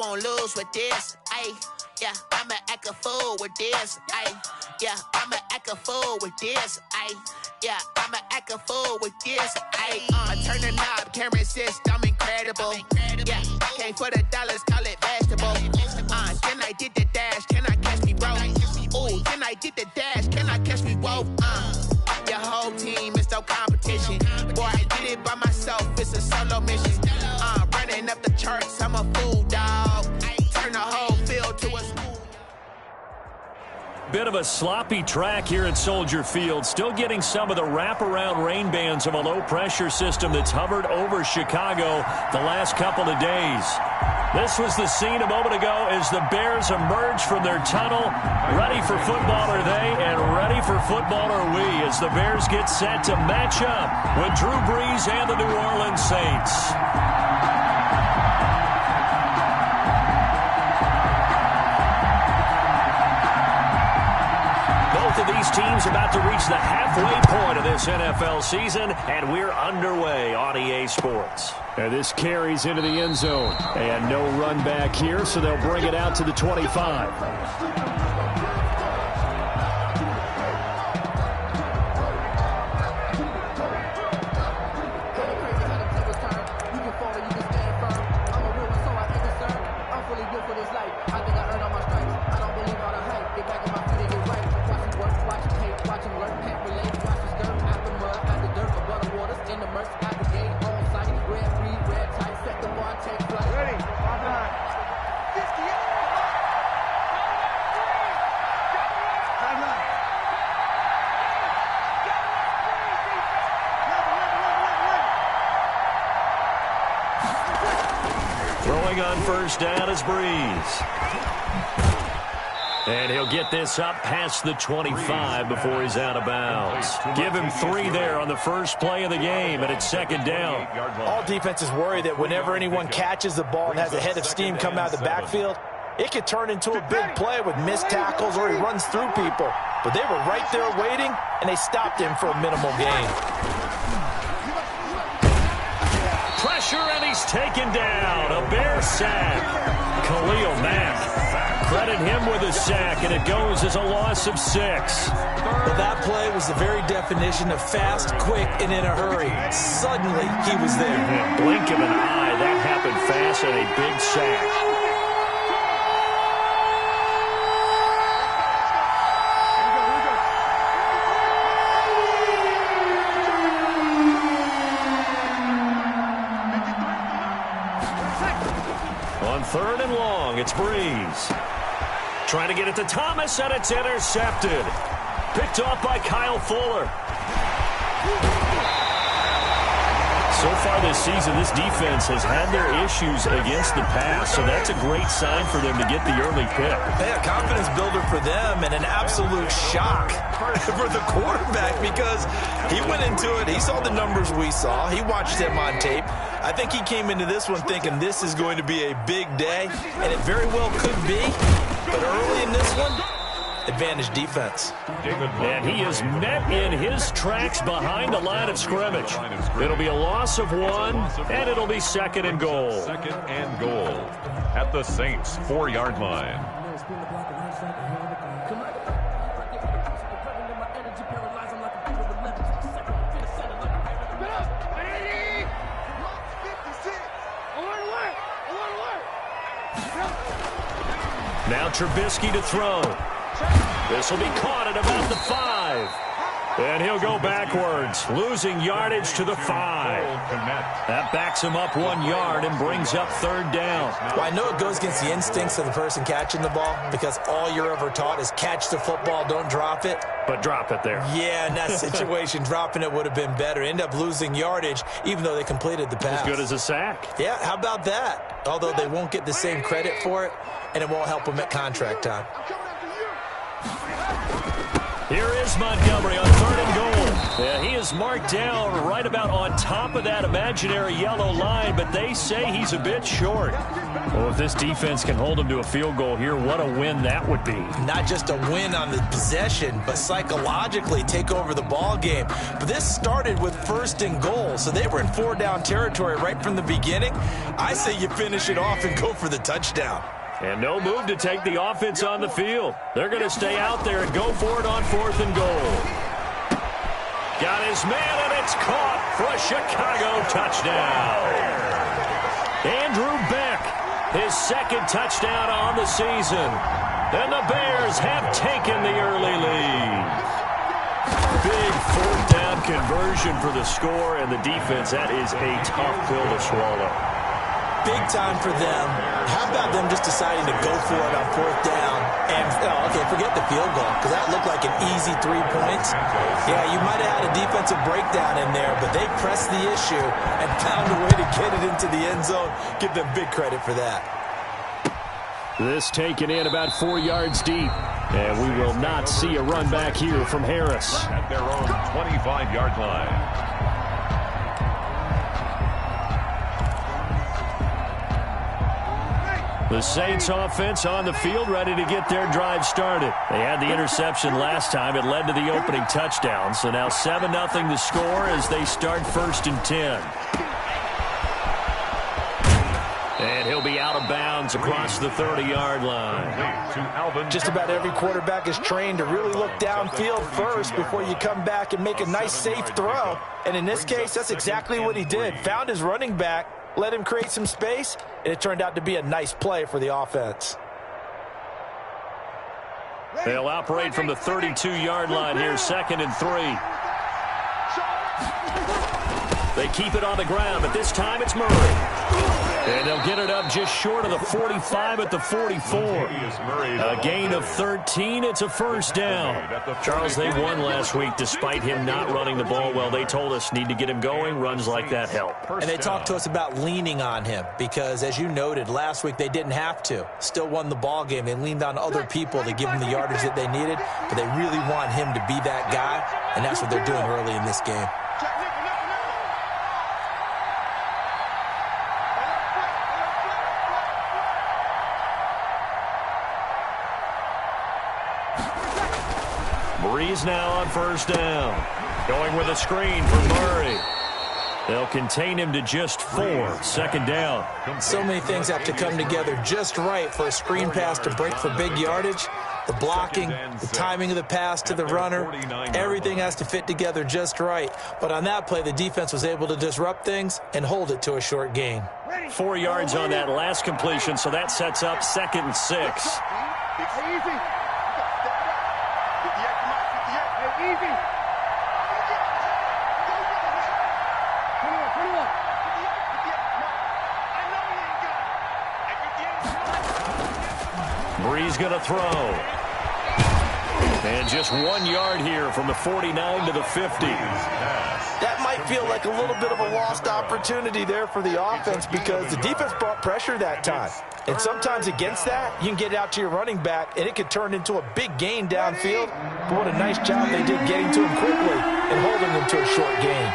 won't lose with this. Ayy, yeah, I'ma act a fool with this. Ayy, yeah, I'ma act a fool with this. Ayy, yeah, I'ma act a fool with this. Ayy, turn the knob, camera assist, I'm incredible. Yeah, came for the dollars, call it vegetable. Then I did the dash, can I catch me, bro? Ooh, then I did the dash, can I catch me, whoa? Your whole team is no competition. Boy, I did it by myself, it's a solo mission. Running up the charts, I'm a fool, dog. Turn the whole field to a school. Bit of a sloppy track here at Soldier Field. Still getting some of the wraparound rain bands of a low-pressure system that's hovered over Chicago the last couple of days. This was the scene a moment ago as the Bears emerge from their tunnel. Ready for football are they, and ready for football are we, as the Bears get set to match up with Drew Brees and the New Orleans Saints. Both of these teams about to reach the halfway point of this NFL season, and we're underway on EA Sports. And this carries into the end zone. And no run back here, so they'll bring it out to the 25. Throwing on first down is Brees. And he'll get this up past the 25 before he's out of bounds. Give him 3 there on the first play of the game, and it's second down. All defenses worry that whenever anyone catches the ball and has a head of steam come out of the backfield, it could turn into a big play with missed tackles or he runs through people. But they were right there waiting, and they stopped him for a minimal gain. Pressure, and he's taken down. A Bear sack. Khalil Mack. Credit him with a sack, and it goes as a loss of 6. Well, that play was the very definition of fast, quick, and in a hurry. Suddenly, he was there. In a blink of an eye, that happened fast, and a big sack. On 3rd and long, it's Brees. Trying to get it to Thomas, and it's intercepted. Picked off by Kyle Fuller. So far this season, this defense has had their issues against the pass, so that's a great sign for them to get the early pick. Yeah, confidence builder for them, and an absolute shock for the quarterback because he went into it. He saw the numbers we saw. He watched them on tape. I think he came into this one thinking this is going to be a big day, and it very well could be. But early in this one, advantage defense. And he is met in his tracks behind the line of scrimmage. It'll be a loss of 1, and it'll be 2nd and goal. 2nd and goal at the Saints' 4-yard line. Now Trubisky to throw. This will be caught at about the 5. And he'll go backwards, losing yardage to the 5. That backs him up 1 yard and brings up 3rd down. Well, I know it goes against the instincts of the person catching the ball because all you're ever taught is catch the football, don't drop it. But drop it there. Yeah, in that situation, dropping it would have been better. End up losing yardage, even though they completed the pass. As good as a sack. Yeah, how about that? Although they won't get the same credit for it, and it won't help them at contract time. Here is Montgomery on 3rd and goal. Yeah, he is marked down right about on top of that imaginary yellow line, but they say he's a bit short. Well, if this defense can hold him to a field goal here, what a win that would be. Not just a win on the possession, but psychologically take over the ball game. But this started with 1st and goal, so they were in 4-down territory right from the beginning. I say you finish it off and go for the touchdown. And no move to take the offense on the field. They're going to stay out there and go for it on 4th and goal. Got his man, and it's caught for a Chicago touchdown. Andrew Beck, his 2nd touchdown on the season. And the Bears have taken the early lead. Big 4th down conversion for the score, and the defense, that is a tough pill to swallow. Big time for them. How about them just deciding to go for it on 4th down? And, okay, forget the field goal, because that looked like an easy 3 points. Yeah, you might have had a defensive breakdown in there, but they pressed the issue and found a way to get it into the end zone. Give them big credit for that. This taken in about 4 yards deep. And we will not see a run back here from Harris. At their own 25-yard line. The Saints offense on the field, ready to get their drive started. They had the interception last time. It led to the opening touchdown. So now 7-0 the score as they start 1st and 10. And he'll be out of bounds across the 30-yard line. Just about every quarterback is trained to really look downfield first before you come back and make a nice, safe throw. And in this case, that's exactly what he did. Found his running back, let him create some space, and it turned out to be a nice play for the offense. They'll operate from the 32-yard line here, 2nd and 3. They keep it on the ground, but this time it's Murray. And they'll get it up just short of the 45 at the 44. A gain of 13. It's a 1st down. Charles, they won last week despite him not running the ball well. They told us need to get him going. Runs like that help. And they talked to us about leaning on him because, as you noted, last week they didn't have to. Still won the ball game. They leaned on other people to give them the yardage that they needed, but they really want him to be that guy, and that's what they're doing early in this game. Breeze now on 1st down. Going with a screen for Murray. They'll contain him to just 4. 2nd down. So many things have to come together just right for a screen pass to break for big yardage. The blocking, the timing of the pass to the runner, everything has to fit together just right. But on that play, the defense was able to disrupt things and hold it to a short gain. 4 yards on that last completion, so that sets up 2nd and 6. Breeze going to throw. And just 1 yard here from the 49 to the 50. That might feel like a little bit of a lost opportunity there for the offense because the defense brought pressure that time. And sometimes against that, you can get out to your running back, and it could turn into a big gain downfield. But what a nice job they did getting to him quickly and holding him to a short gain.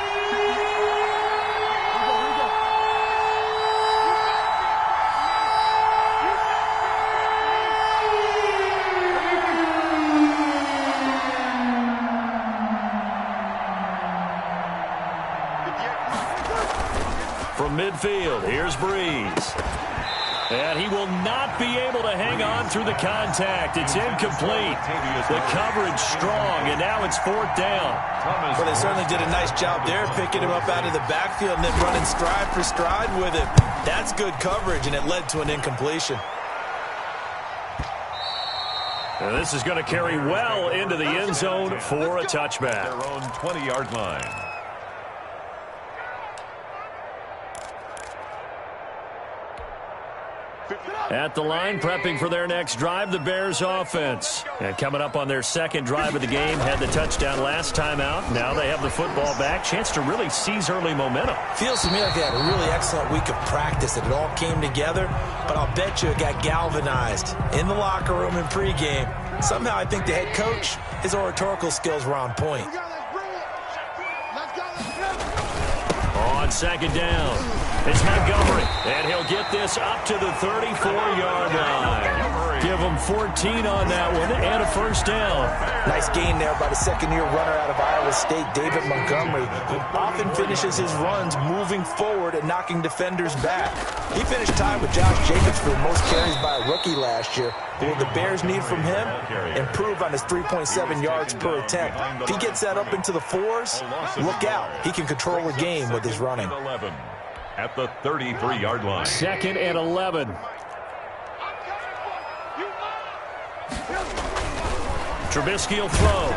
From midfield, here's Breeze. And he will not be able to hang on through the contact. It's incomplete. The coverage strong, and now it's 4th down. Well, they certainly did a nice job there, picking him up out of the backfield and then running stride for stride with him. That's good coverage, and it led to an incompletion. And this is going to carry well into the end zone for a touchback. Their own 20-yard line. At the line, prepping for their next drive, the Bears offense. And coming up on their 2nd drive of the game, had the touchdown last time out. Now they have the football back. Chance to really seize early momentum. Feels to me like they had a really excellent week of practice, that it all came together. But I'll bet you it got galvanized in the locker room in pregame. Somehow I think the head coach, his oratorical skills were on point. On second down, it's Montgomery, and he'll get this up to the 34-yard line. Give him 14 on that one and a first down. Nice gain there by the second-year runner out of Iowa State, David Montgomery, who often finishes his runs moving forward and knocking defenders back. He finished tied with Josh Jacobs for the most carries by a rookie last year. What will the Bears need from him? Improve on his 3.7 yards per attempt. If he gets that up into the 4s, look out. He can control the game with his running. At the 33-yard line. 2nd and 11. Trubisky will throw.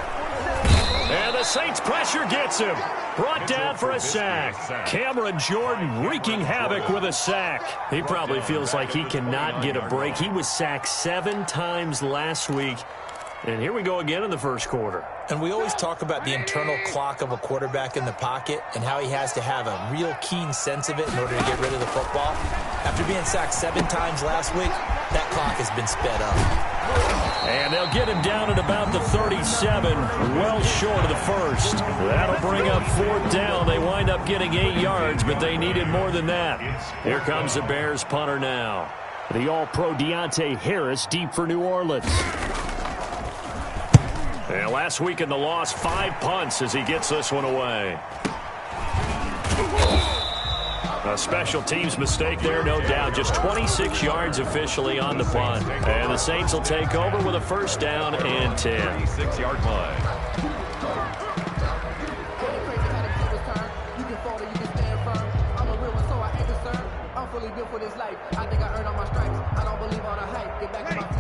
And the Saints pressure gets him. Brought down for a sack. Cameron Jordan wreaking havoc with a sack. He probably feels like he cannot get a break. He was sacked 7 times last week. And here we go again in the first quarter. And we always talk about the internal clock of a quarterback in the pocket and how he has to have a real keen sense of it in order to get rid of the football. After being sacked 7 times last week, that clock has been sped up. And they'll get him down at about the 37, well short of the first. That'll bring up 4th down. They wind up getting 8 yards, but they needed more than that. Here comes the Bears punter now. The All-Pro Deontay Harris deep for New Orleans. And last week in the loss, 5 punts as he gets this one away. A special teams mistake there, no doubt. Just 26 yards officially on the punt. And the Saints will take over with a first down and 10. 26-yard line.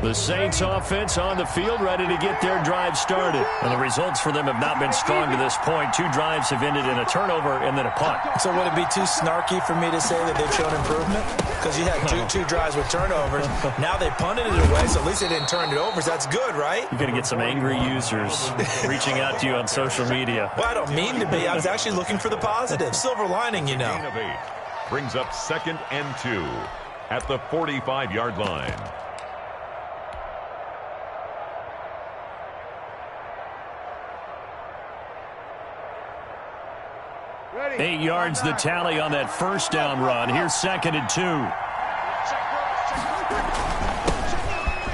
The Saints offense on the field, ready to get their drive started. And the results for them have not been strong to this point. 2 drives have ended in a turnover and then a punt. So would it be too snarky for me to say that they've shown improvement? Because you had two drives with turnovers. Now they punted it away, so at least they didn't turn it over. So that's good, right? You're going to get some angry users reaching out to you on social media. Well, I don't mean to be. I was actually looking for the positive. Silver lining, you know. Gain of 8 brings up 2nd and 2 at the 45-yard line. 8 yards the tally on that first down run. Here's 2nd and 2.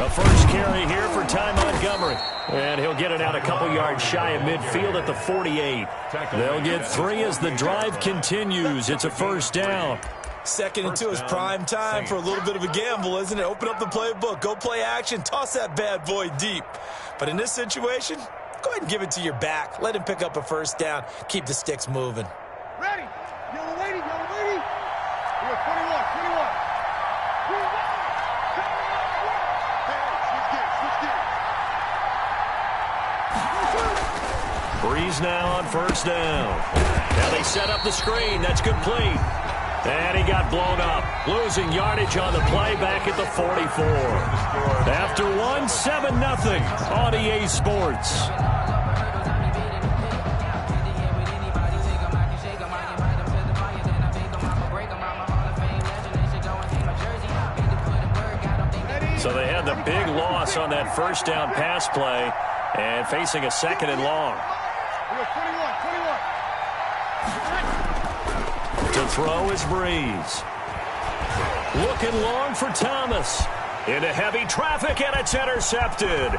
A first carry here for Ty Montgomery. And he'll get it out a couple yards shy of midfield at the 48. They'll get 3 as the drive continues. It's a first down. 2nd and 2 is prime time for a little bit of a gamble, isn't it? Open up the playbook, go play action, toss that bad boy deep. But in this situation, go ahead and give it to your back. Let him pick up a first down. Keep the sticks moving. Ready. Yellow lady, yellow lady. We're 21. Breeze now on first down. Now they set up the screen. That's complete. And he got blown up. Losing yardage on the play back at the 44. After 1, 7-0 on EA Sports. So they had the big loss on that first down pass play and facing a 2nd and long. To throw is Breeze. Looking long for Thomas. Into heavy traffic, and it's intercepted.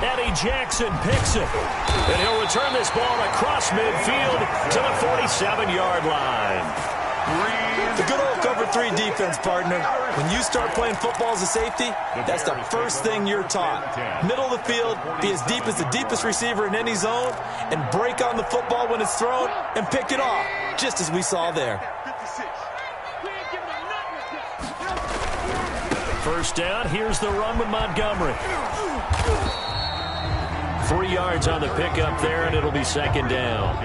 Eddie Jackson picks it. And he'll return this ball across midfield to the 47-yard line. The good old cover 3 defense, partner. When you start playing football as a safety, that's the first thing you're taught. Middle of the field, be as deep as the deepest receiver in any zone, and break on the football when it's thrown and pick it off, just as we saw there. First down, here's the run with Montgomery. 3 yards on the pickup there, and it'll be 2nd down.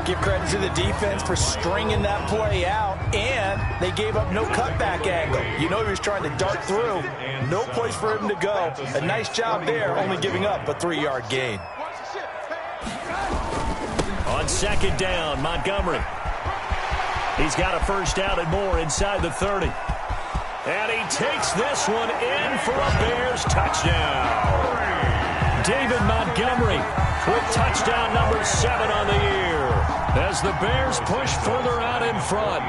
Give credit to the defense for stringing that play out, and they gave up no cutback angle. You know he was trying to dart through. No place for him to go. A nice job there, only giving up a 3-yard gain. On 2nd down, Montgomery. He's got a first down and more inside the 30. And he takes this one in for a Bears touchdown. David Montgomery with touchdown number 7 on the year. as the Bears push further out in front.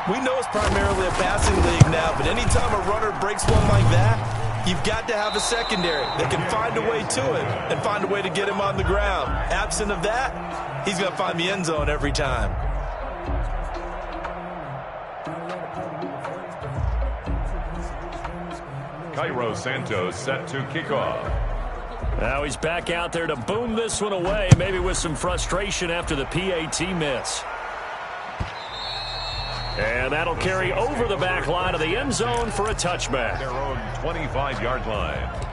We know it's primarily a passing league now, but anytime a runner breaks one like that, you've got to have a secondary that can find a way to it and find a way to get him on the ground. Absent of that, he's going to find the end zone every time. Cairo Santos set to kick off. Now he's back out there to boom this one away, maybe with some frustration after the PAT miss. And that'll carry over the back line of the end zone for a touchback. Their own 25-yard line.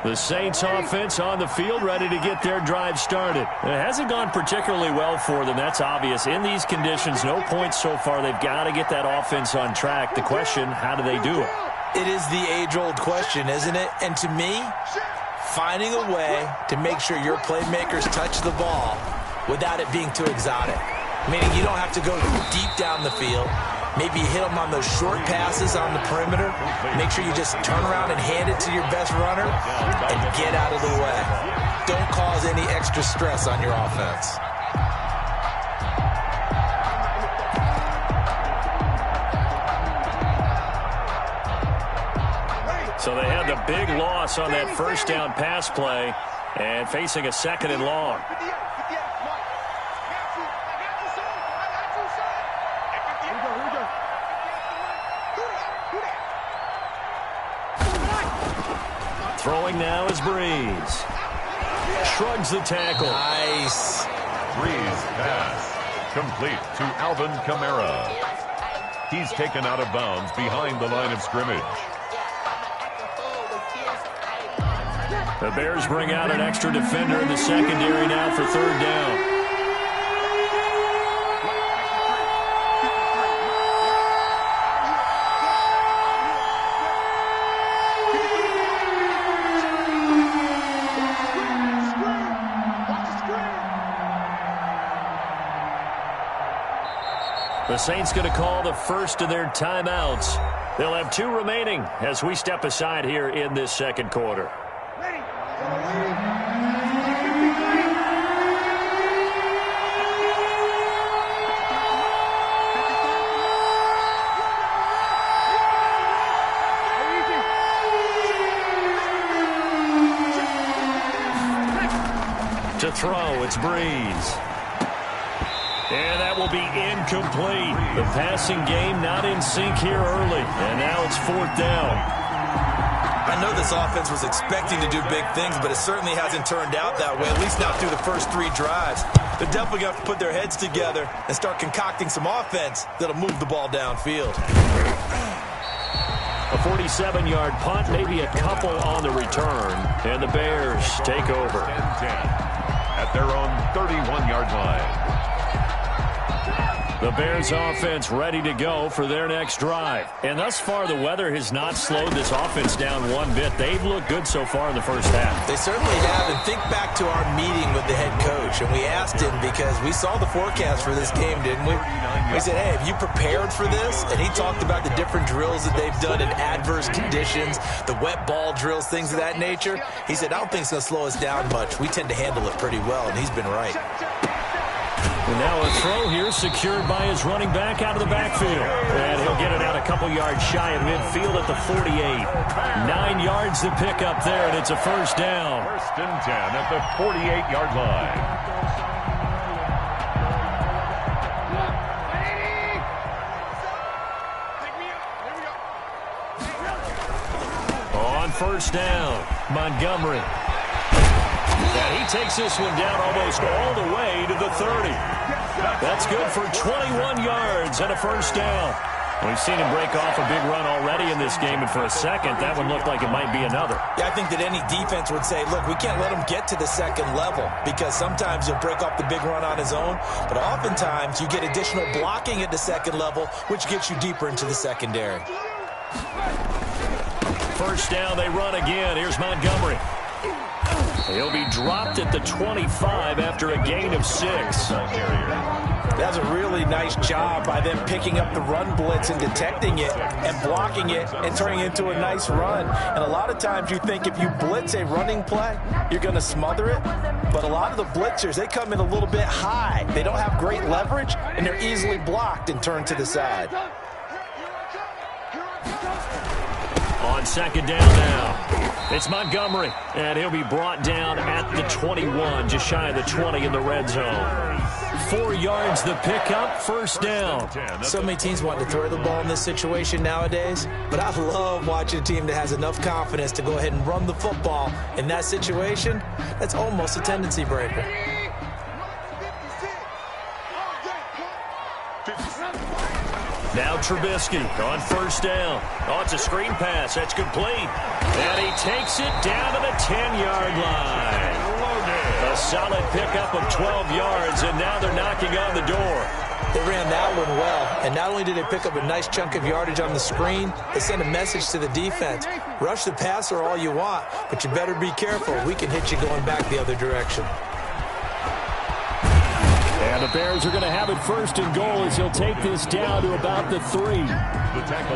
The Saints offense on the field, ready to get their drive started. It hasn't gone particularly well for them, that's obvious. In these conditions, no points so far. They've got to get that offense on track. The question, how do they do it? It is the age-old question, isn't it? And to me, finding a way to make sure your playmakers touch the ball without it being too exotic. Meaning you don't have to go deep down the field. Maybe you hit them on those short passes on the perimeter. Make sure you just turn around and hand it to your best runner and get out of the way. Don't cause any extra stress on your offense. So they had the big loss on that first down pass play and facing a second and long. Throwing now is Breeze. Shrugs the tackle. Nice. Breeze pass. Complete to Alvin Kamara. He's taken out of bounds behind the line of scrimmage. The Bears bring out an extra defender in the secondary now for third down. The Saints going to call the first of their timeouts. They'll have 2 remaining as we step aside here in this second quarter. To throw, it's Breeze. And that will be incomplete. The passing game not in sync here early. And now it's fourth down. I know this offense was expecting to do big things, but it certainly hasn't turned out that way, at least not through the first 3 drives. They're definitely going to have to put their heads together and start concocting some offense that'll move the ball downfield. A 47-yard punt, maybe a couple on the return. And the Bears take over. 10-10 at their own 31-yard line. The Bears offense ready to go for their next drive. And thus far, the weather has not slowed this offense down one bit. They've looked good so far in the first half. They certainly have. And think back to our meeting with the head coach. And we asked him because we saw the forecast for this game, didn't we? We said, hey, have you prepared for this? And he talked about the different drills that they've done in adverse conditions, the wet ball drills, things of that nature. He said, I don't think it's going to slow us down much. We tend to handle it pretty well, and he's been right. And now a throw here secured by his running back out of the backfield. And he'll get it out a couple yards shy of midfield at the 48. 9 yards to pick up there, and it's a first down. First and 10 at the 48-yard line. On first down, Montgomery. And he takes this one down almost all the way to the 30. That's good for 21 yards and a first down. We've seen him break off a big run already in this game, and for a second, that one looked like it might be another. Yeah, I think that any defense would say, look, we can't let him get to the second level because sometimes he'll break off the big run on his own, but oftentimes you get additional blocking at the second level, which gets you deeper into the secondary. First down, they run again. Here's Montgomery. He'll be dropped at the 25 after a gain of 6. That's a really nice job by them picking up the run blitz and detecting it and blocking it and turning it into a nice run. And a lot of times you think if you blitz a running play, you're going to smother it. But a lot of the blitzers, they come in a little bit high. They don't have great leverage, and they're easily blocked and turned to the side. On second down now, it's Montgomery, and he'll be brought down at the 21, just shy of the 20 in the red zone. 4 yards the pickup, first down. So many teams want to throw the ball in this situation nowadays, but I love watching a team that has enough confidence to go ahead and run the football in that situation. That's almost a tendency breaker. Now Trubisky on first down. Oh, it's a screen pass. That's complete. And he takes it down to the 10-yard line. A solid pickup of 12 yards, and now they're knocking on the door. They ran that one well, and not only did they pick up a nice chunk of yardage on the screen, they sent a message to the defense. Rush the passer all you want, but you better be careful. We can hit you going back the other direction. And the Bears are going to have it first and goal as he'll take this down to about the 3.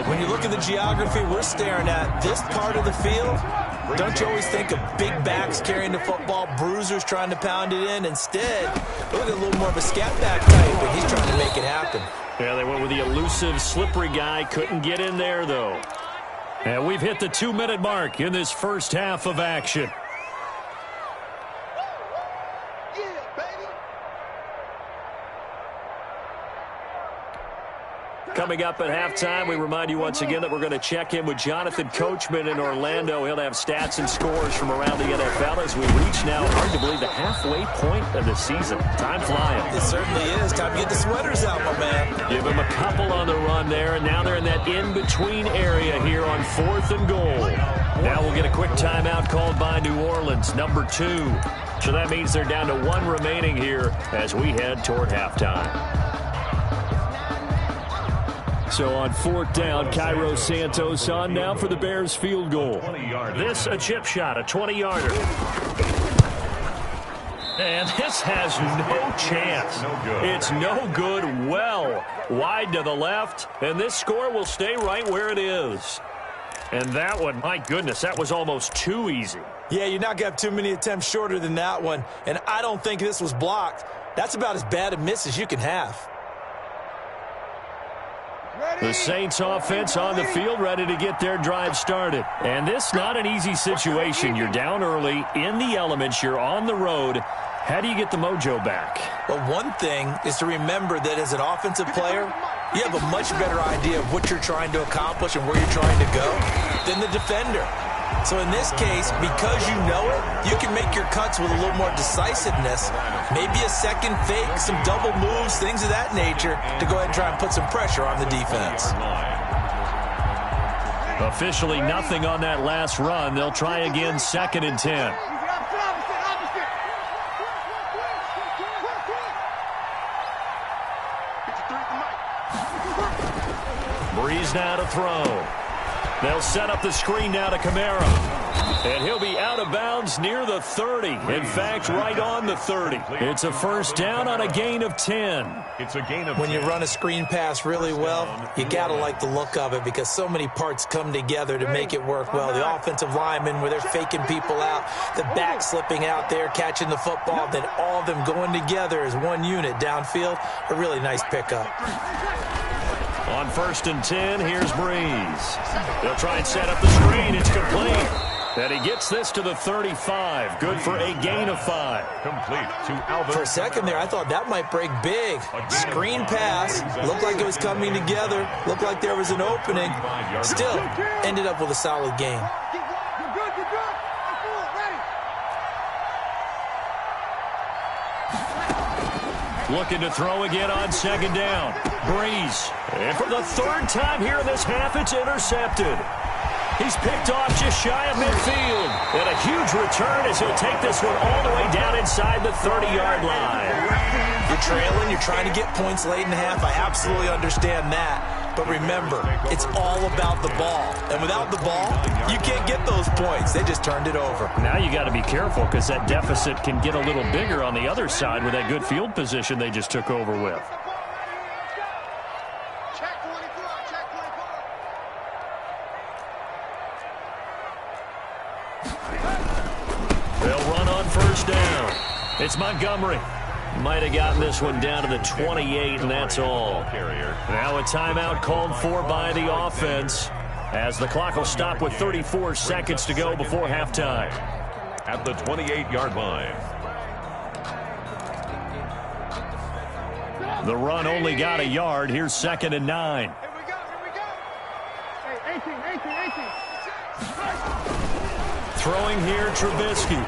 When you look at the geography we're staring at, this part of the field, don't you always think of big backs carrying the football, bruisers trying to pound it in? Instead, look at a little more of a scat back type, and he's trying to make it happen. Yeah, they went with the elusive, slippery guy. Couldn't get in there, though. And we've hit the 2-minute mark in this first half of action. Coming up at halftime, we remind you once again that we're going to check in with Jonathan Coachman in Orlando. He'll have stats and scores from around the NFL as we reach now, hard to believe, the halfway point of the season. Time flying. It certainly is. Time to get the sweaters out, my man. Give him a couple on the run there, and now they're in that in-between area here on 4th and goal. Now we'll get a quick timeout called by New Orleans, number 2. So that means they're down to 1 remaining here as we head toward halftime. So on 4th down, Cairo Santos on now for the Bears field goal. This a chip shot, a 20-yarder. And this has no chance. It's no good. Well, wide to the left, and this score will stay right where it is. And that one, my goodness, that was almost too easy. Yeah, you're not going to have too many attempts shorter than that one, and I don't think this was blocked. That's about as bad a miss as you can have. The Saints offense on the field, ready to get their drive started. And this not an easy situation. You're down early, in the elements, you're on the road. How do you get the mojo back? Well, one thing is to remember that as an offensive player, you have a much better idea of what you're trying to accomplish and where you're trying to go than the defender. So in this case, because you know it, you can make your cuts with a little more decisiveness. Maybe a second fake, some double moves, things of that nature to go ahead and try and put some pressure on the defense. Officially nothing on that last run. They'll try again, 2nd and 10. Breeze now to throw. They'll set up the screen now to Kamara. And he'll be out of bounds near the 30. In fact, right on the 30. It's a first down on a gain of 10. It's a gain of 10. When you run a screen pass really well, you got to like the look of it because so many parts come together to make it work well. The offensive linemen where they're faking people out, the back slipping out there, catching the football, then all of them going together as one unit downfield. A really nice pickup. On 1st and 10, here's Breeze. They'll try and set up the screen. It's complete. And he gets this to the 35. Good for a gain of 5. Complete to Alvin. For a second there, I thought that might break big. Screen pass. Looked like it was coming together. Looked like there was an opening. Still, ended up with a solid gain. Looking to throw again on 2nd down. Breeze. And for the 3rd time here in this half, it's intercepted. He's picked off just shy of midfield. And a huge return as he'll take this one all the way down inside the 30-yard line. You're trailing. You're trying to get points late in the half. I absolutely understand that. But remember, it's all about the ball. And without the ball, you can't get those points. They just turned it over. Now you got to be careful because that deficit can get a little bigger on the other side with that good field position they just took over with. They'll run on first down. It's Montgomery. Might have gotten this one down to the 28, and that's all. Now a timeout called for by the offense, as the clock will stop with 34 seconds to go before halftime. At the 28-yard line. The run only got a yard. Here's 2nd and 9. Here we go. Hey, 18. Throwing here, Trubisky.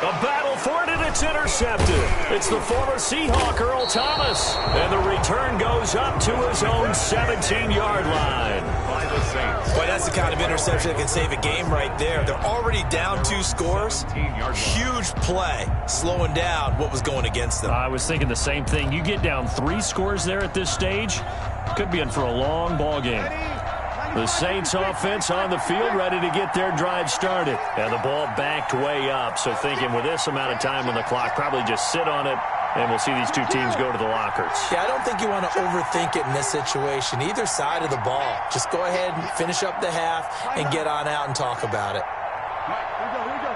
A battle for it, and it's intercepted. It's the former Seahawk, Earl Thomas. And the return goes up to his own 17-yard line. By the Saints. Boy, that's the kind of interception that can save a game right there. They're already down 2 scores. Huge play, slowing down what was going against them. I was thinking the same thing. You get down 3 scores there at this stage, could be in for a long ball game. The Saints offense on the field, ready to get their drive started. And the ball backed way up, so thinking with this amount of time on the clock, probably just sit on it, and we'll see these two teams go to the lockers. Yeah, I don't think you want to overthink it in this situation, either side of the ball. Just go ahead and finish up the half and get on out and talk about it. Here we go.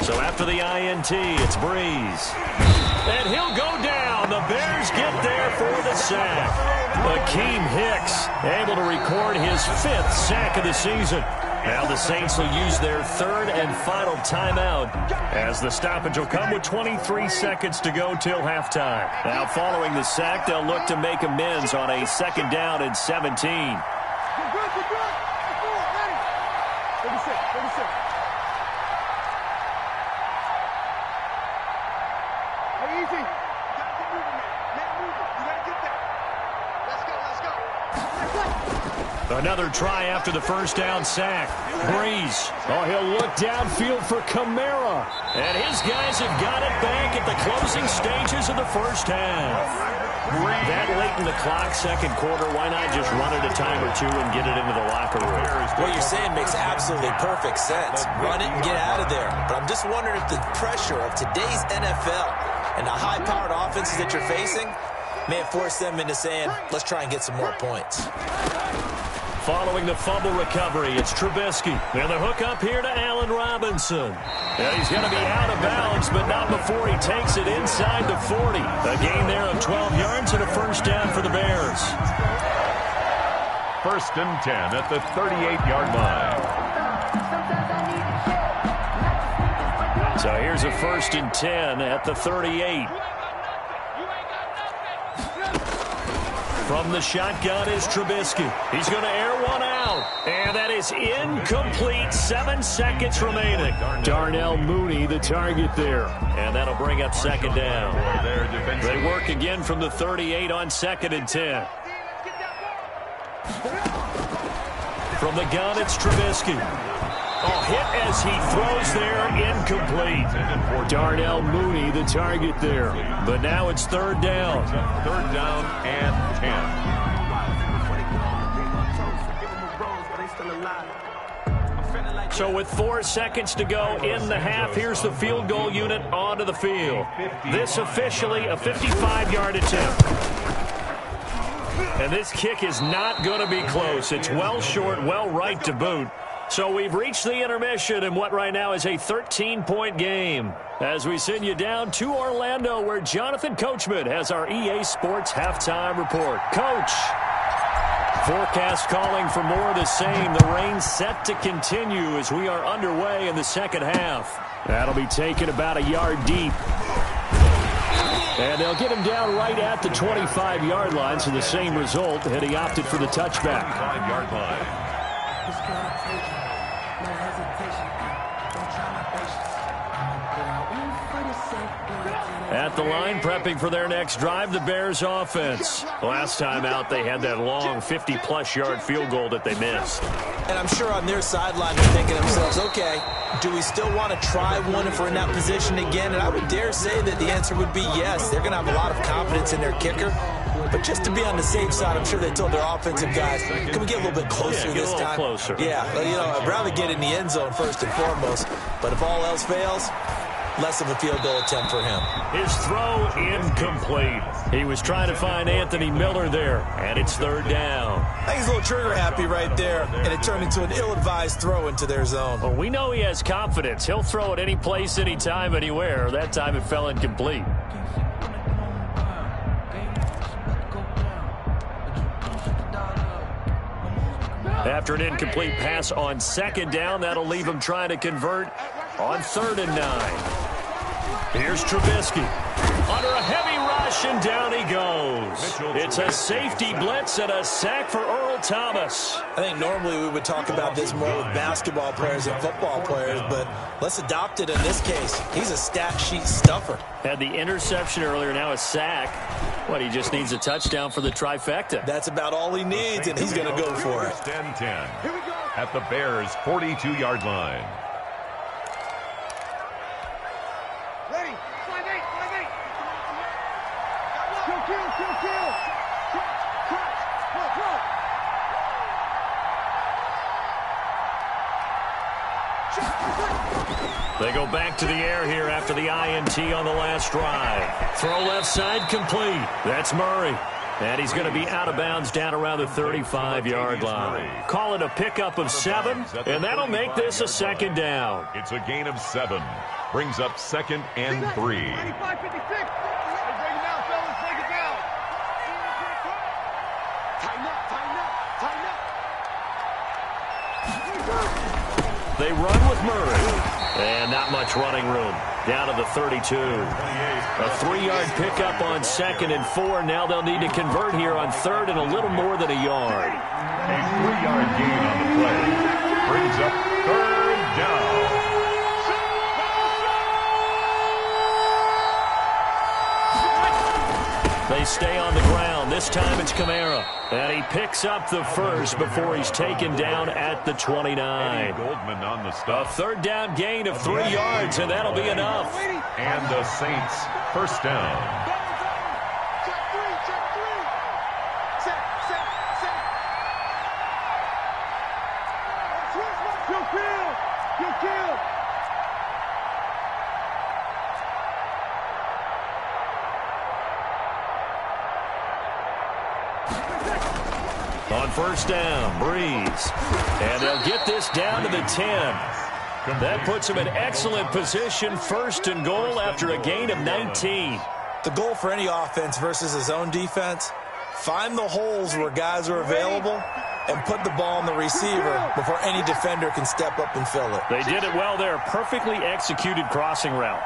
So after the INT, it's Breeze. And he'll go down. The Bears get there for the sack. Akeem Hicks able to record his 5th sack of the season. Now the Saints will use their 3rd and final timeout, as the stoppage will come with 23 seconds to go till halftime. Now following the sack, they'll look to make amends on a 2nd down and 17. Good. 36. Hey, easy. You gotta get moving, man. You gotta get that. Let's go. Another try after the first down sack. Breeze. Oh, he'll look downfield for Kamara. And his guys have got it back at the closing stages of the first half. That late in the clock, 2nd quarter, why not just run it a time or 2 and get it into the locker room? What you're saying makes absolutely perfect sense. Run it and get out of there. But I'm just wondering if the pressure of today's NFL and the high-powered offenses that you're facing may have forced them into saying, let's try and get some more points. Following the fumble recovery, it's Trubisky. And the hook up here to Allen Robinson. And he's going to be out of bounds, but not before he takes it inside the 40. A gain there of 12 yards and a first down for the Bears. 1st and 10 at the 38-yard line. So here's a 1st and 10 at the 38. From the shotgun is Trubisky. He's going to air one out. And that is incomplete. 7 seconds remaining. Darnell Mooney, the target there. And that'll bring up 2nd down. They work again from the 38 on 2nd and 10. From the gun, it's Trubisky. Oh, hit as he throws there, incomplete. Darnell Mooney, the target there. But now it's 3rd down. 3rd down and 10. So with 4 seconds to go in the half, here's the field goal unit onto the field. This officially a 55-yard attempt. And this kick is not going to be close. It's well short, well right to boot. So we've reached the intermission in what right now is a 13-point game, as we send you down to Orlando, where Jonathan Coachman has our EA Sports halftime report. Coach. Forecast calling for more of the same. The rain set to continue as we are underway in the 2nd half. That'll be taken about a yard deep. And they'll get him down right at the 25-yard line, so the same result, had he opted for the touchback. 5-yard line. At the line, prepping for their next drive, the Bears offense. Last time out, they had that long 50-plus yard field goal that they missed. And I'm sure on their sideline they're thinking to themselves, okay, do we still want to try one if we're in that position again? And I would dare say that the answer would be yes. They're going to have a lot of confidence in their kicker. But just to be on the safe side, I'm sure they told their offensive guys, can we get a little bit closer this time? Closer. Yeah, I'd rather get in the end zone first and foremost. But if all else fails, less of a field goal attempt for him. His throw incomplete. He was trying to find Anthony Miller there, and it's third down. I think he's a little trigger happy right there, and it turned into an ill-advised throw into their zone. Well, we know he has confidence. He'll throw it any place, anytime, anywhere. That time it fell incomplete. After an incomplete pass on second down, that'll leave him trying to convert on 3rd and 9. Here's Trubisky. Under a heavy rush, and down he goes. It's a safety blitz and a sack for Earl Thomas. I think normally we would talk about this more with basketball players and football players, but let's adopt it in this case. He's a stat sheet stuffer. Had the interception earlier, now a sack. What, he just needs a touchdown for the trifecta. That's about all he needs, and he's going to go for it. 10-10 at the Bears' 42-yard line. Ready. 5-8. Kill. They go back to the air here after the INT on the last drive. Throw left side complete. That's Murray. And he's going to be out of bounds down around the 35-yard line. Call it a pickup of 7, and that'll make this a 2nd down. It's a gain of 7. Brings up 2nd and 3. 95-56. Break it down, fellas. Break it down. Tighten up. They run with Murray. And not much running room. Down to the 32. A 3-yard pickup on 2nd and 4. Now they'll need to convert here on 3rd and a little more than a yard. A 3-yard gain on the play. Brings up 3rd down. They stay on the ground. This time it's Kamara. And he picks up the first before he's taken down at the 29. Goldman on the A stuff. 3rd down gain of 3 yards, and that'll be enough. And the Saints first down. Check three. Set. You kill. On first down, Breeze. And they'll get this down to the 10. That puts him in excellent position, 1st and goal after a gain of 19. The goal for any offense versus his own defense, find the holes where guys are available and put the ball on the receiver before any defender can step up and fill it. They did it well there. Perfectly executed crossing route.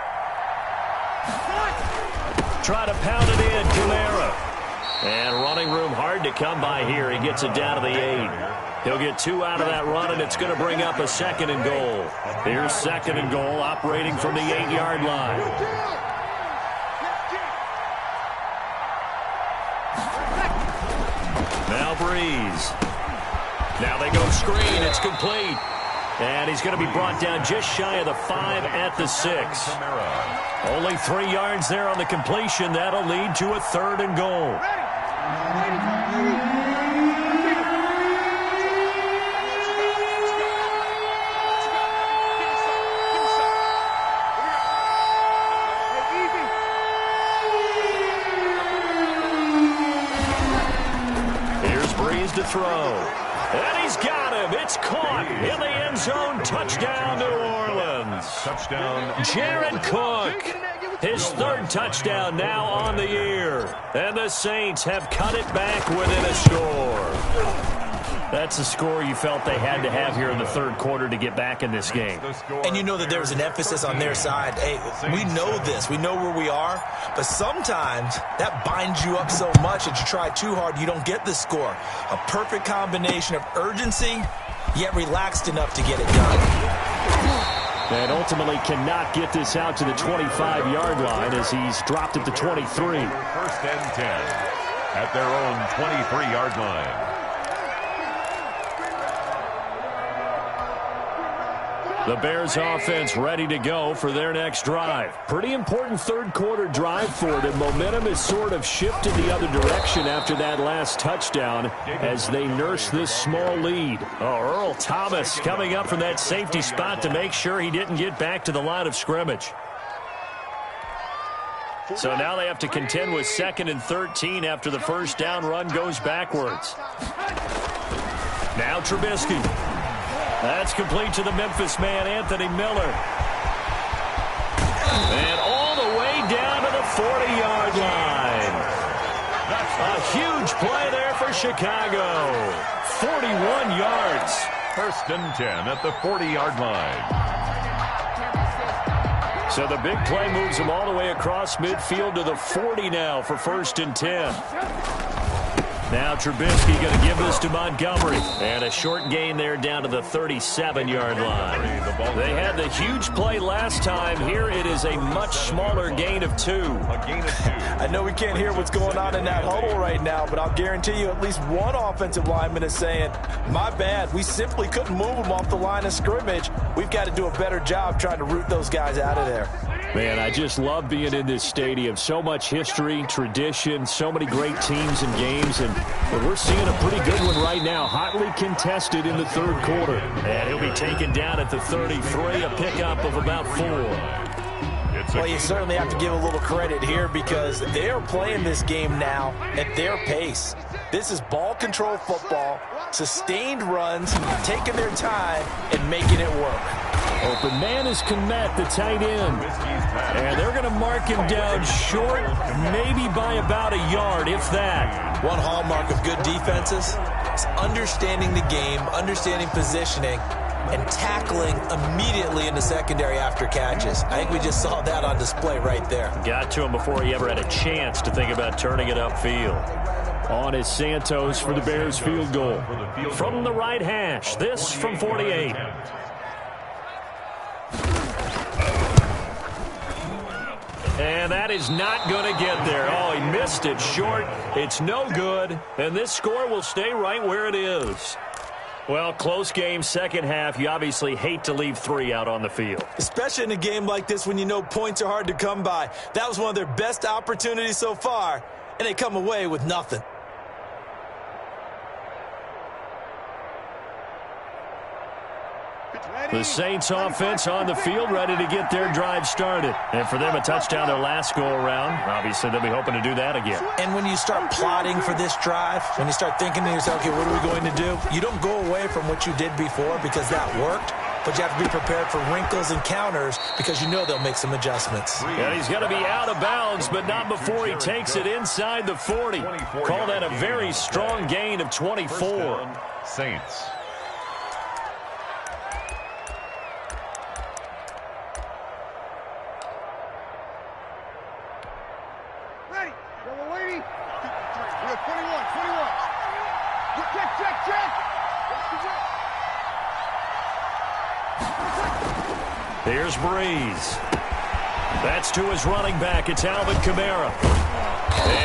Try to pound it in, Kamara. And running room hard to come by here. He gets it down to the 8. He'll get 2 out of that run, and it's going to bring up a 2nd and goal. Here's 2nd and goal, operating from the 8-yard line. Now Breeze. Now they go screen. It's complete. And he's going to be brought down just shy of the 5 at the 6. Only 3 yards there on the completion. That'll lead to a 3rd and goal. Here's Breeze to throw. And he's got him. It's caught in the end zone. Touchdown, New Orleans. Touchdown. Jared Cook. His 3rd touchdown now on the year. And the Saints have cut it back within a score. That's the score you felt they had to have here in the 3rd quarter to get back in this game. And you know that there's an emphasis on their side. Hey, we know this. We know where we are. But sometimes that binds you up so much that you try too hard, you don't get the score. A perfect combination of urgency, yet relaxed enough to get it done. And ultimately cannot get this out to the 25-yard line as he's dropped at the 23. 1st and 10 at their own 23-yard line. The Bears offense ready to go for their next drive. Pretty important third quarter drive for them. Momentum has sort of shifted the other direction after that last touchdown as they nurse this small lead. Oh, Earl Thomas coming up from that safety spot to make sure he didn't get back to the line of scrimmage. So now they have to contend with 2nd and 13 after the first down run goes backwards. Now Trubisky. That's complete to the Memphis man, Anthony Miller. And all the way down to the 40-yard line. A huge play there for Chicago. 41 yards. 1st and 10 at the 40-yard line. So the big play moves them all the way across midfield to the 40 now for 1st and 10. Now Trubisky going to give this to Montgomery. And a short gain there down to the 37-yard line. They had the huge play last time. Here it is a much smaller gain of 2. I know we can't hear what's going on in that huddle right now, but I'll guarantee you at least one offensive lineman is saying, my bad, we simply couldn't move them off the line of scrimmage. We've got to do a better job trying to root those guys out of there. Man, I just love being in this stadium. So much history, tradition, so many great teams and games, and we're seeing a pretty good one right now. Hotly contested in the third quarter. And he'll be taken down at the 33, a pickup of about 4. Well, you certainly have to give a little credit here because they are playing this game now at their pace. This is ball control football, sustained runs, taking their time, and making it work. Open man is Kmet, the tight end. And they're going to mark him down short, maybe by about a yard, if that. One hallmark of good defenses is understanding the game, understanding positioning, and tackling immediately in the secondary after catches. I think we just saw that on display right there. Got to him before he ever had a chance to think about turning it upfield. On is Santos for the Bears field goal. From the right hash, this from 48. And that is not going to get there. Oh, he missed it short. It's no good. And this score will stay right where it is. Well, close game, second half. You obviously hate to leave 3 out on the field. Especially in a game like this when you know points are hard to come by. That was one of their best opportunities so far, and they come away with nothing. The Saints offense on the field ready to get their drive started. And for them, a touchdown their last go-around. Obviously, they'll be hoping to do that again. And when you start plotting for this drive, when you start thinking to yourself, okay, what are we going to do? You don't go away from what you did before because that worked. But you have to be prepared for wrinkles and counters because you know they'll make some adjustments. And he's going to be out of bounds, but not before he takes it inside the 40. Call that a very strong gain of 24. Saints. Here's Breeze. That's to his running back. It's Alvin Kamara.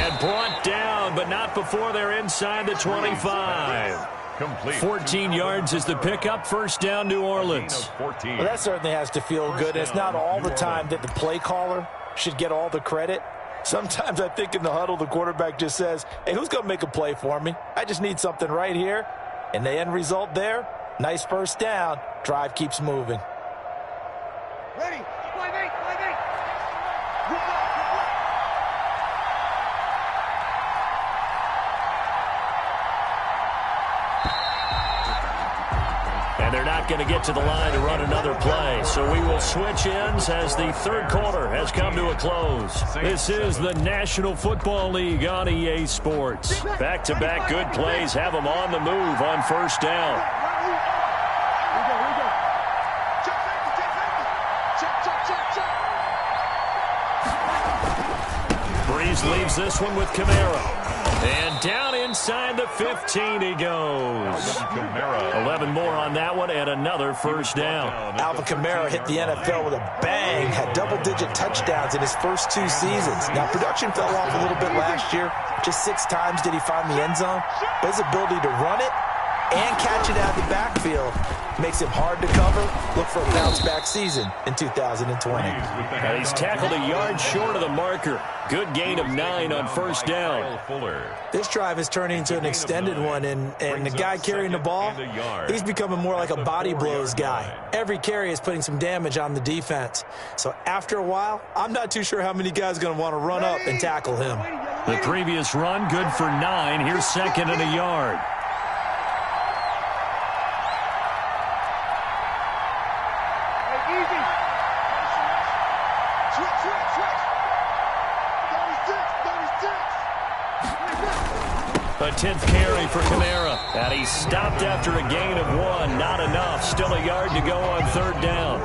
And brought down, but not before they're inside the 25. Complete. 14 yards is the pickup. First down, New Orleans. Well, that certainly has to feel good. It's not all the time that the play caller should get all the credit. Sometimes I think in the huddle, the quarterback just says, hey, who's going to make a play for me? I just need something right here. And the end result there, nice first down. Drive keeps moving. Ready. Play, mate. And they're not going to get to the line to run another play. So we will switch ends as the third quarter has come to a close. This is the National Football League on EA Sports. Back-to-back good plays have them on the move on first down. Breeze leaves this one with Kamara. And down inside the 15 he goes. 11 more on that one and another first down. Alvin Kamara hit the NFL with a bang, had double-digit touchdowns in his first 2 seasons. Now, production fell off a little bit last year. Just 6 times did he find the end zone. But his ability to run it and catch it out of the backfield makes him hard to cover. Look for a bounce-back season in 2020. And he's tackled a yard short of the marker. Good gain of 9 on first down. This drive is turning into an extended one, and the guy carrying the ball, he's becoming more like a body blows guy. Every carry is putting some damage on the defense. So after a while, I'm not too sure how many guys are going to want to run up and tackle him. The previous run, good for 9. Here's second and a yard. A 10th carry for Kamara. And he stopped after a gain of 1. Not enough. Still a yard to go on third down.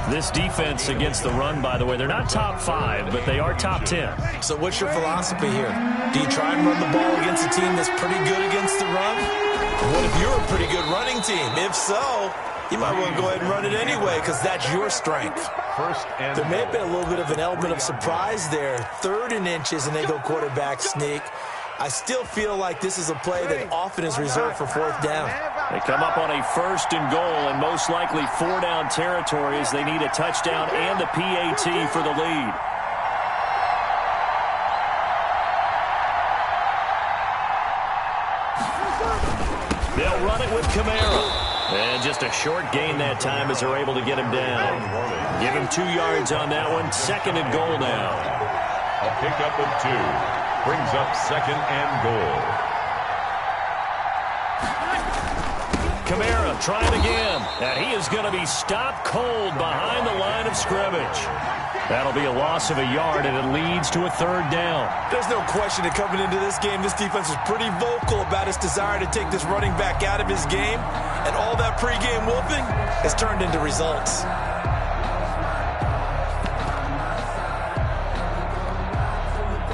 This defense against the run, by the way, they're not top 5, but they are top 10. So what's your philosophy here? Do you try and run the ball against a team that's pretty good against the run? What if you're a pretty good running team? If so, you might want to go ahead and run it anyway because that's your strength. There may have been a little bit of an element of surprise there. 3rd and inches, and they go quarterback sneak. I still feel like this is a play that often is reserved for 4th down. They come up on a 1st and goal, and most likely 4-down territory as they need a touchdown and a PAT for the lead. They'll run it with Kamara. And just a short gain that time as they're able to get him down. Give him 2 yards on that one. 2nd and goal now. A pickup of 2. Brings up 2nd and goal. Kamara trying again. And he is going to be stopped cold behind the line of scrimmage. That'll be a loss of a yard, and it leads to a 3rd down. There's no question that coming into this game, this defense is pretty vocal about its desire to take this running back out of his game. And all that pregame whooping has turned into results.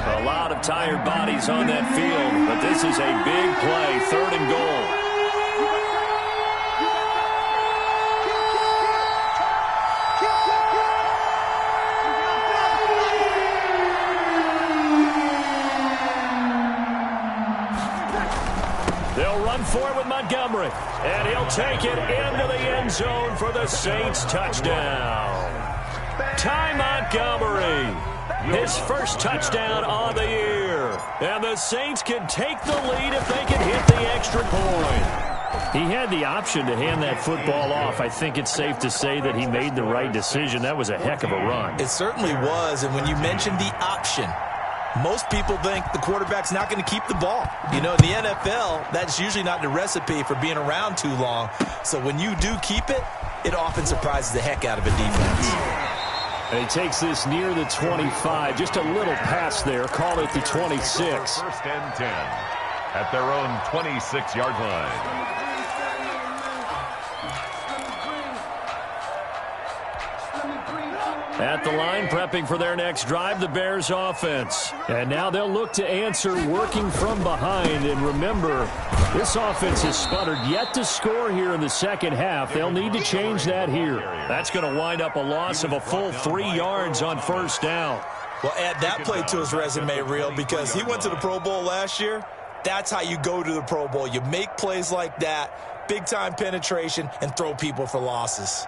A lot of tired bodies on that field, but this is a big play, 3rd and goal. They'll run for it with Montgomery, and he'll take it into the end zone for the Saints touchdown. Ty Montgomery. His first touchdown on the year. And the Saints can take the lead if they can hit the extra point. He had the option to hand that football off. I think it's safe to say that he made the right decision. That was a heck of a run. It certainly was. And when you mentioned the option, most people think the quarterback's not going to keep the ball. You know, in the NFL, that's usually not the recipe for being around too long. So when you do keep it, it often surprises the heck out of a defense. And he takes this near the 25. Just a little pass there. Call it the 26. 1st and 10 at their own 26-yard line. At the line, prepping for their next drive, the Bears offense. And now they'll look to answer working from behind. And remember, this offense has sputtered yet to score here in the second half. They'll need to change that here. That's going to wind up a loss of a full 3 yards on 1st down. Well, add that play to his resume, Real, because he went to the Pro Bowl last year. That's how you go to the Pro Bowl. You make plays like that, big-time penetration, and throw people for losses.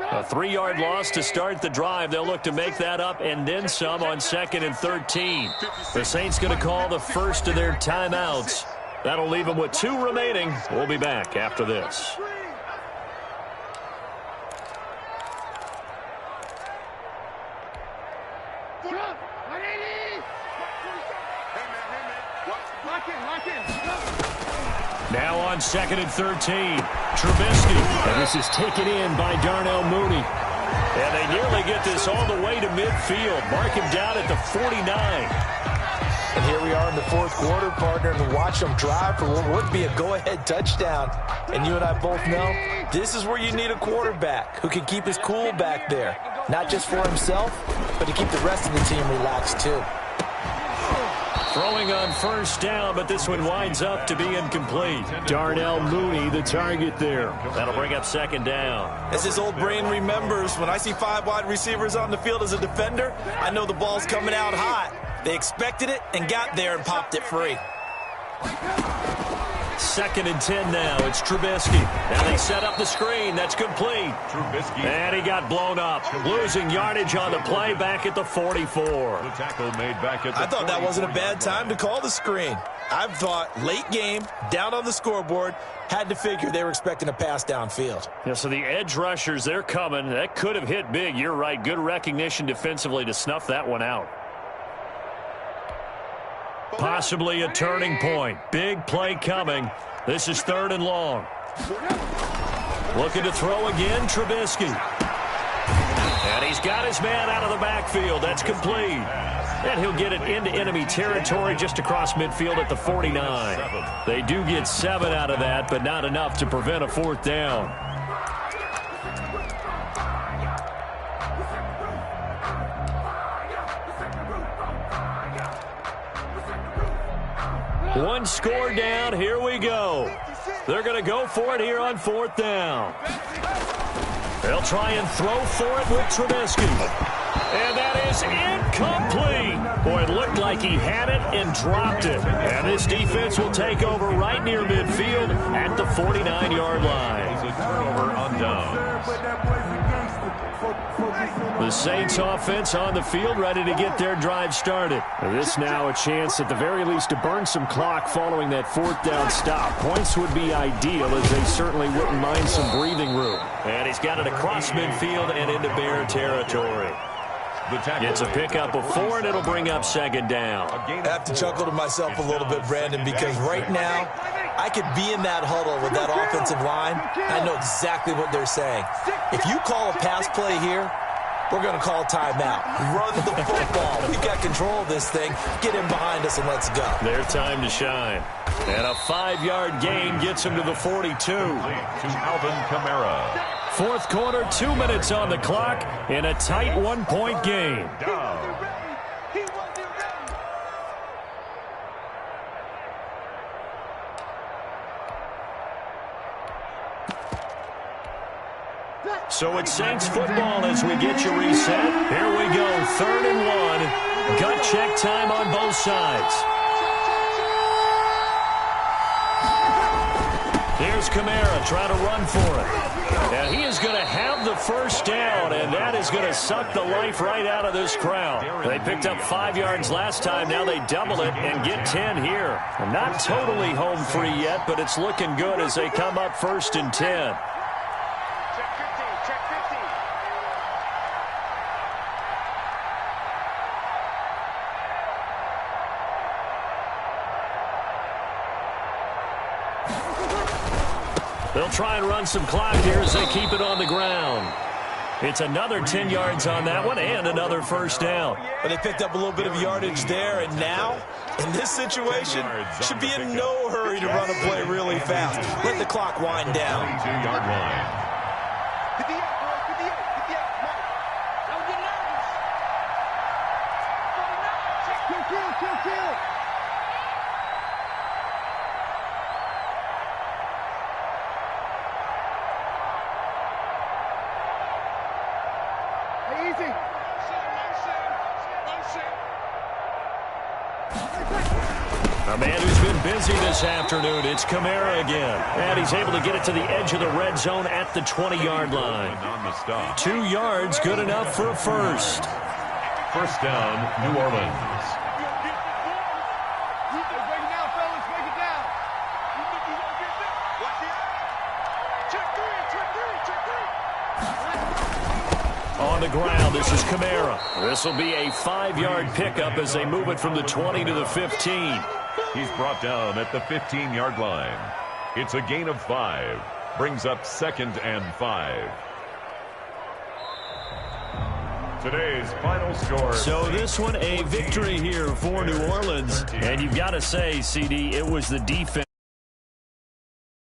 A 3-yard loss to start the drive. They'll look to make that up and then some on 2nd and 13. The Saints going to call the first of their timeouts. That'll leave them with 2 remaining. We'll be back after this. Now on 2nd and 13, Trubisky. And this is taken in by Darnell Mooney. And they nearly get this all the way to midfield. Mark him down at the 49. And here we are in the 4th quarter, partner, and watch them drive for what would be a go-ahead touchdown. And you and I both know this is where you need a quarterback who can keep his cool back there. Not just for himself, but to keep the rest of the team relaxed too. Throwing on first down, but this one winds up to be incomplete. Darnell Mooney, the target there. That'll bring up second down. As his old brain remembers, when I see 5 wide receivers on the field as a defender, I know the ball's coming out hot. They expected it and got there and popped it free. 2nd and 10 now. It's Trubisky. Now they set up the screen. That's complete. Trubisky. And he got blown up. Losing yardage on the play back at the 44. The tackle made back at the I thought that wasn't a bad time to call the screen. I've thought late game, down on the scoreboard, had to figure they were expecting a pass downfield. Yeah, so the edge rushers, they're coming. That could have hit big. You're right. Good recognition defensively to snuff that one out. Possibly a turning point. Big play coming. This is 3rd and long. Looking to throw again, Trubisky. And he's got his man out of the backfield. That's complete. And he'll get it into enemy territory just across midfield at the 49. They do get 7 out of that, but not enough to prevent a 4th down. One score down. Here we go. They're going to go for it here on 4th down. They'll try and throw for it with Trubisky. And that is incomplete. Boy, it looked like he had it and dropped it. And this defense will take over right near midfield at the 49-yard line. It's a turnover on downs. The Saints offense on the field, ready to get their drive started. This now a chance at the very least to burn some clock following that 4th down stop. Points would be ideal, as they certainly wouldn't mind some breathing room. And he's got it across midfield and into Bear territory. It's a pickup of 4, and it'll bring up 2nd down. I have to chuckle to myself a little bit, Brandon, because right now I could be in that huddle with that offensive line. I know exactly what they're saying. If you call a pass play here, we're going to call a timeout. Run the football. We've got control of this thing. Get him behind us and let's go. Their time to shine. And a 5-yard gain gets him to the 42. To Alvin Kamara. 4th quarter, 2 minutes on the clock in a tight 1-point game. So it's Saints football as we get you reset. Here we go, 3rd and 1. Gut check time on both sides. Here's Kamara trying to run for it. And he is going to have the 1st down, and that is going to suck the life right out of this crowd. They picked up 5 yards last time. Now they double it and get 10 here. Not totally home free yet, but it's looking good as they come up 1st and 10. They'll try and run some clock here as they keep it on the ground. It's another 10 yards on that one and another 1st down. But they picked up a little bit of yardage there, and now, in this situation, should be in no hurry to run a play really fast. Let the clock wind down. 22-yard line. Kill. A man who's been busy this afternoon, it's Kamara again. And he's able to get it to the edge of the red zone at the 20-yard line. 2 yards, good enough for a 1st. 1st down, New Orleans. On the ground, this is Kamara. This will be a 5-yard pickup as they move it from the 20 to the 15. He's brought down at the 15-yard line. It's a gain of 5. Brings up 2nd and 5. Today's final score. So this one, a victory here for New Orleans. And you've got to say, CD, it was the defense.